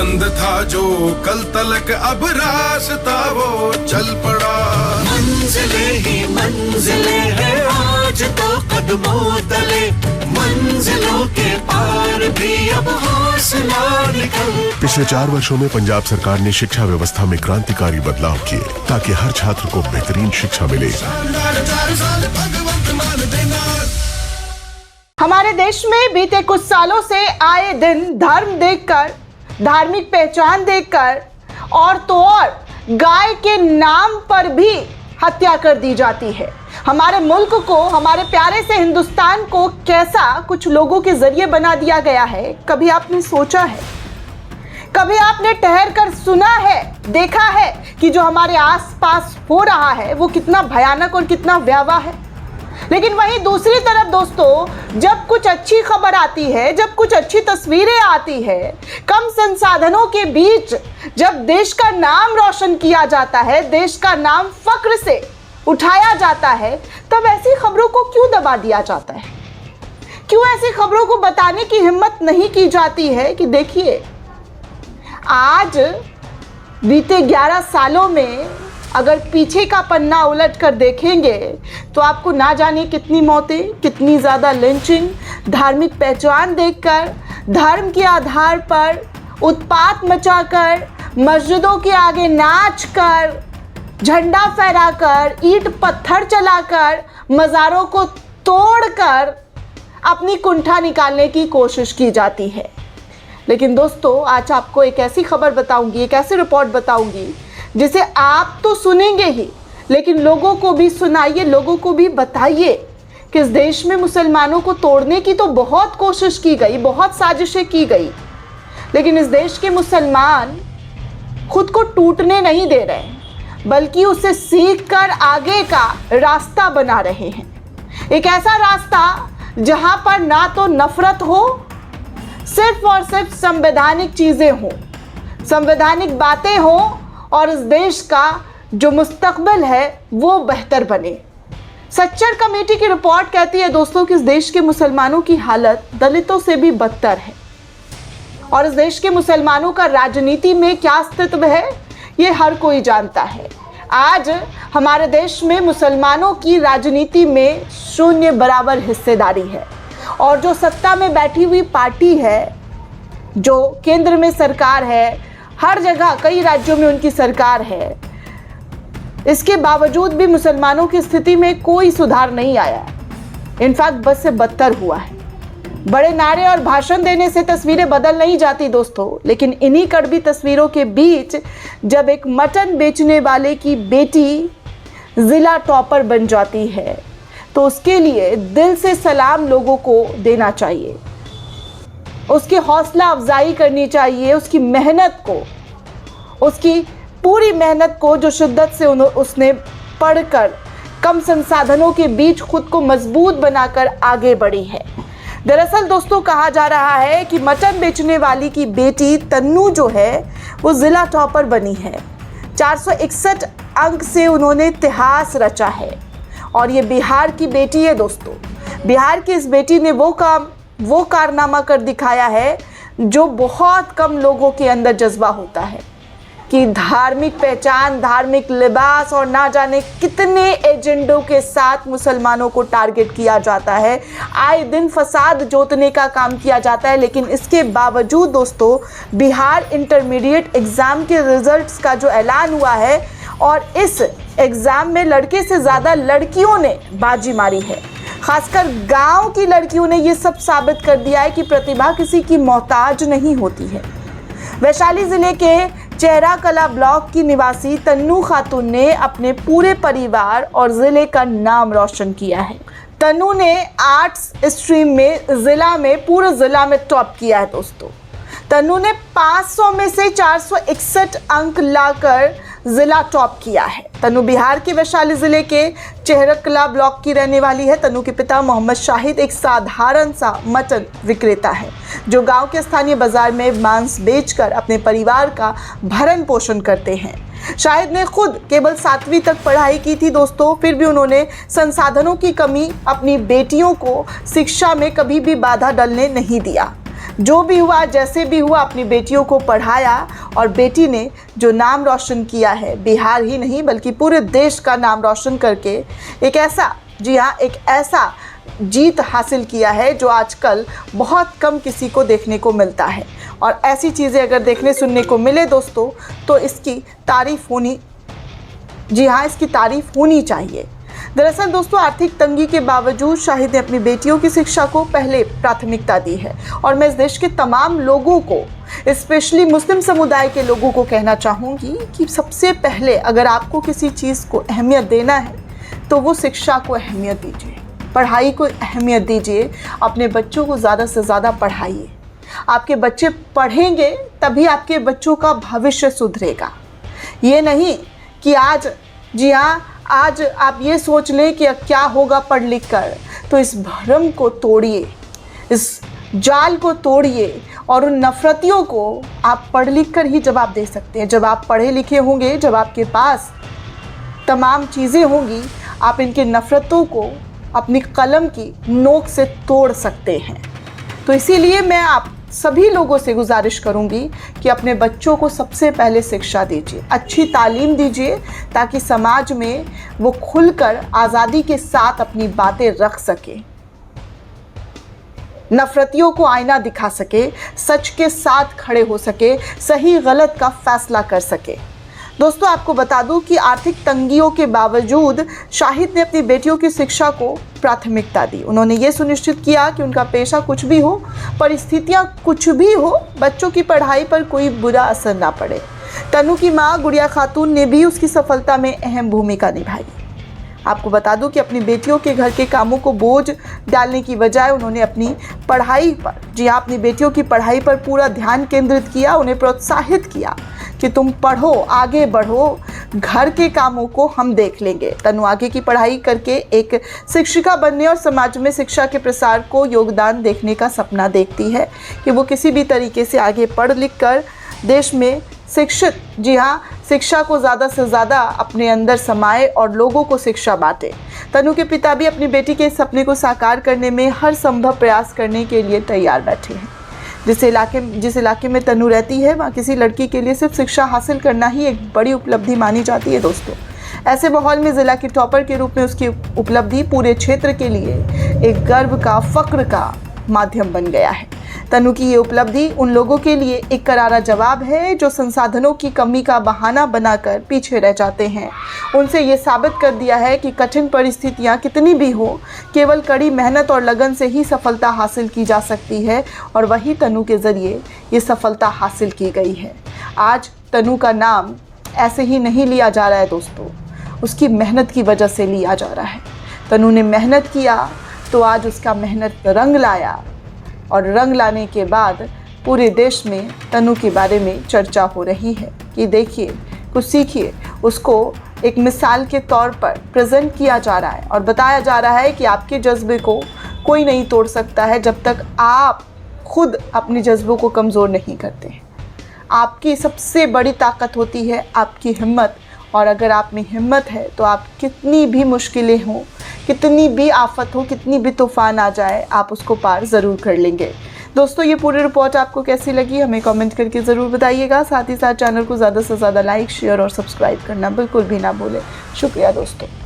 बंद था जो कल तलक अब रास्ता वो चल पड़ा। मंजिले ही मंजिले हैं आज तो कदमों तले, मंजिलों के पार भी अब हौसला निकल। पिछले 4 वर्षों में पंजाब सरकार ने शिक्षा व्यवस्था में क्रांतिकारी बदलाव किए ताकि हर छात्र को बेहतरीन शिक्षा मिले। हमारे देश में बीते कुछ सालों से आए दिन धर्म देखकर, धार्मिक पहचान देखकर और तो और गाय के नाम पर भी हत्या कर दी जाती है। हमारे मुल्क को, हमारे प्यारे से हिंदुस्तान को कैसा कुछ लोगों के जरिए बना दिया गया है, कभी आपने सोचा है? कभी आपने ठहर कर सुना है, देखा है कि जो हमारे आसपास हो रहा है वो कितना भयानक और कितना भयावह है? लेकिन वहीं दूसरी तरफ दोस्तों, जब कुछ अच्छी खबर आती है, जब कुछ अच्छी तस्वीरें आती है, कम संसाधनों के बीच जब देश का नाम रोशन किया जाता है, देश का नाम फक्र से उठाया जाता है, तब ऐसी खबरों को क्यों दबा दिया जाता है? क्यों ऐसी खबरों को बताने की हिम्मत नहीं की जाती है कि देखिए, आज बीते 11 सालों में अगर पीछे का पन्ना उलट कर देखेंगे तो आपको ना जाने कितनी मौतें, कितनी ज़्यादा लिंचिंग, धार्मिक पहचान देखकर, धर्म के आधार पर उत्पात मचाकर, मस्जिदों के आगे नाच कर, झंडा फहराकर, ईंट पत्थर चलाकर, मज़ारों को तोड़कर अपनी कुंठा निकालने की कोशिश की जाती है। लेकिन दोस्तों, आज आपको एक ऐसी खबर बताऊंगी, एक ऐसी रिपोर्ट बताऊंगी जिसे आप तो सुनेंगे ही, लेकिन लोगों को भी सुनाइए, लोगों को भी बताइए कि इस देश में मुसलमानों को तोड़ने की तो बहुत कोशिश की गई, बहुत साजिशें की गई, लेकिन इस देश के मुसलमान खुद को टूटने नहीं दे रहे हैं, बल्कि उसे सीख कर आगे का रास्ता बना रहे हैं। एक ऐसा रास्ता जहां पर ना तो नफरत हो, सिर्फ और सिर्फ संवैधानिक चीज़ें हों, संवैधानिक बातें हों और इस देश का जो मुस्तकबिल है वो बेहतर बने। सच्चर कमेटी की रिपोर्ट कहती है दोस्तों कि इस देश के मुसलमानों की हालत दलितों से भी बदतर है और इस देश के मुसलमानों का राजनीति में क्या अस्तित्व है ये हर कोई जानता है। आज हमारे देश में मुसलमानों की राजनीति में शून्य बराबर हिस्सेदारी है और जो सत्ता में बैठी हुई पार्टी है, जो केंद्र में सरकार है, हर जगह कई राज्यों में उनकी सरकार है, इसके बावजूद भी मुसलमानों की स्थिति में कोई सुधार नहीं आया। इनफैक्ट बस से बदतर हुआ है। बड़े नारे और भाषण देने से तस्वीरें बदल नहीं जाती दोस्तों, लेकिन इन्हीं कड़वी तस्वीरों के बीच जब एक मटन बेचने वाले की बेटी जिला टॉपर बन जाती है तो उसके लिए दिल से सलाम लोगों को देना चाहिए, उसकी हौसला अफजाई करनी चाहिए, उसकी मेहनत को, उसकी पूरी मेहनत को जो शिद्दत से उसने पढ़कर कम संसाधनों के बीच खुद को मजबूत बनाकर आगे बढ़ी है। दरअसल दोस्तों, कहा जा रहा है कि मटन बेचने वाली की बेटी तन्नू जो है वो ज़िला टॉपर बनी है। 461 अंक से उन्होंने इतिहास रचा है और ये बिहार की बेटी है दोस्तों। बिहार की इस बेटी ने वो कारनामा कर दिखाया है जो बहुत कम लोगों के अंदर जज्बा होता है कि धार्मिक पहचान, धार्मिक लिबास और ना जाने कितने एजेंडों के साथ मुसलमानों को टारगेट किया जाता है। आए दिन फसाद जोतने का काम किया जाता है, लेकिन इसके बावजूद दोस्तों बिहार इंटरमीडिएट एग्ज़ाम के रिजल्ट्स का जो ऐलान हुआ है और इस एग्ज़ाम में लड़के से ज़्यादा लड़कियों ने बाजी मारी है। खासकर गांव की लड़कियों ने ये सब साबित कर दिया है कि प्रतिभा किसी की मोहताज नहीं होती है। वैशाली ज़िले के चेहरा कला ब्लॉक की निवासी तन्नू खातून ने अपने पूरे परिवार और ज़िले का नाम रोशन किया है। तन्नू ने आर्ट्स स्ट्रीम में पूरे ज़िला में टॉप किया है दोस्तों। तन्नू ने 500 में से 461 अंक लाकर ज़िला टॉप किया है। तन्नू बिहार के वैशाली ज़िले के चेहरकला ब्लॉक की रहने वाली है। तन्नू के पिता मोहम्मद शाहिद एक साधारण सा मटन विक्रेता है जो गांव के स्थानीय बाजार में मांस बेचकर अपने परिवार का भरण पोषण करते हैं। शाहिद ने खुद केवल 7वीं तक पढ़ाई की थी दोस्तों, फिर भी उन्होंने संसाधनों की कमी अपनी बेटियों को शिक्षा में कभी भी बाधा डालने नहीं दिया। जो भी हुआ, जैसे भी हुआ, अपनी बेटियों को पढ़ाया और बेटी ने जो नाम रोशन किया है, बिहार ही नहीं बल्कि पूरे देश का नाम रोशन करके एक ऐसा, जी हाँ, एक ऐसा जीत हासिल किया है जो आजकल बहुत कम किसी को देखने को मिलता है। और ऐसी चीज़ें अगर देखने सुनने को मिले दोस्तों, तो इसकी तारीफ़ होनी, जी हाँ, इसकी तारीफ़ होनी चाहिए। दरअसल दोस्तों, आर्थिक तंगी के बावजूद शाहिद ने अपनी बेटियों की शिक्षा को पहले प्राथमिकता दी है। और मैं इस देश के तमाम लोगों को, स्पेशली मुस्लिम समुदाय के लोगों को कहना चाहूँगी कि सबसे पहले अगर आपको किसी चीज़ को अहमियत देना है तो वो शिक्षा को अहमियत दीजिए, पढ़ाई को अहमियत दीजिए। अपने बच्चों को ज़्यादा से ज़्यादा पढ़ाइए। आपके बच्चे पढ़ेंगे तभी आपके बच्चों का भविष्य सुधरेगा। ये नहीं कि आज, जी हाँ, आज आप ये सोच लें कि क्या होगा पढ़ लिख कर। तो इस भ्रम को तोड़िए, इस जाल को तोड़िए और उन नफरतियों को आप पढ़ लिख कर ही जवाब दे सकते हैं। जब आप पढ़े लिखे होंगे, जब आपके पास तमाम चीज़ें होंगी, आप इनके नफरतों को अपनी कलम की नोक से तोड़ सकते हैं। तो इसीलिए मैं आप सभी लोगों से गुजारिश करूंगी कि अपने बच्चों को सबसे पहले शिक्षा दीजिए, अच्छी तालीम दीजिए, ताकि समाज में वो खुलकर आज़ादी के साथ अपनी बातें रख सके, नफरतियों को आईना दिखा सके, सच के साथ खड़े हो सके, सही गलत का फैसला कर सके। दोस्तों, आपको बता दूं कि आर्थिक तंगियों के बावजूद शाहिद ने अपनी बेटियों की शिक्षा को प्राथमिकता दी। उन्होंने ये सुनिश्चित किया कि उनका पेशा कुछ भी हो, परिस्थितियां कुछ भी हो, बच्चों की पढ़ाई पर कोई बुरा असर ना पड़े। तनु की मां गुड़िया खातून ने भी उसकी सफलता में अहम भूमिका निभाई। आपको बता दूं कि अपनी बेटियों के घर के कामों को बोझ डालने की बजाय उन्होंने अपनी पढ़ाई पर, जी हाँ, अपनी बेटियों की पढ़ाई पर पूरा ध्यान केंद्रित किया, उन्हें प्रोत्साहित किया कि तुम पढ़ो, आगे बढ़ो, घर के कामों को हम देख लेंगे। तनु आगे की पढ़ाई करके एक शिक्षिका बनने और समाज में शिक्षा के प्रसार को योगदान देखने का सपना देखती है कि वो किसी भी तरीके से आगे पढ़ लिख कर देश में शिक्षित, जी हाँ, शिक्षा को ज़्यादा से ज़्यादा अपने अंदर समाए और लोगों को शिक्षा बांटे। तनु के पिता भी अपनी बेटी के इस सपने को साकार करने में हर संभव प्रयास करने के लिए तैयार बैठे हैं। जिस इलाके में तनु रहती है, वहाँ किसी लड़की के लिए सिर्फ शिक्षा हासिल करना ही एक बड़ी उपलब्धि मानी जाती है दोस्तों। ऐसे माहौल में ज़िला की टॉपर के रूप में उसकी उपलब्धि पूरे क्षेत्र के लिए एक गर्व का, फ़ख्र का माध्यम बन गया है। तनु की ये उपलब्धि उन लोगों के लिए एक करारा जवाब है जो संसाधनों की कमी का बहाना बनाकर पीछे रह जाते हैं। उनसे ये साबित कर दिया है कि कठिन परिस्थितियाँ कितनी भी हो, केवल कड़ी मेहनत और लगन से ही सफलता हासिल की जा सकती है, और वही तनु के ज़रिए ये सफलता हासिल की गई है। आज तनु का नाम ऐसे ही नहीं लिया जा रहा है दोस्तों, उसकी मेहनत की वजह से लिया जा रहा है। तनु ने मेहनत किया तो आज उसका मेहनत रंग लाया, और रंग लाने के बाद पूरे देश में तनु के बारे में चर्चा हो रही है कि देखिए, कुछ सीखिए। उसको एक मिसाल के तौर पर प्रेजेंट किया जा रहा है और बताया जा रहा है कि आपके जज्बे को कोई नहीं तोड़ सकता है जब तक आप खुद अपने जज्बों को कमज़ोर नहीं करते हैं। आपकी सबसे बड़ी ताकत होती है आपकी हिम्मत, और अगर आप में हिम्मत है तो आप कितनी भी मुश्किलें हों, कितनी भी आफत हो, कितनी भी तूफ़ान आ जाए, आप उसको पार ज़रूर कर लेंगे। दोस्तों, ये पूरी रिपोर्ट आपको कैसी लगी हमें कमेंट करके ज़रूर बताइएगा। साथ ही साथ चैनल को ज़्यादा से ज़्यादा लाइक, शेयर और सब्सक्राइब करना बिल्कुल भी ना भूलें। शुक्रिया दोस्तों।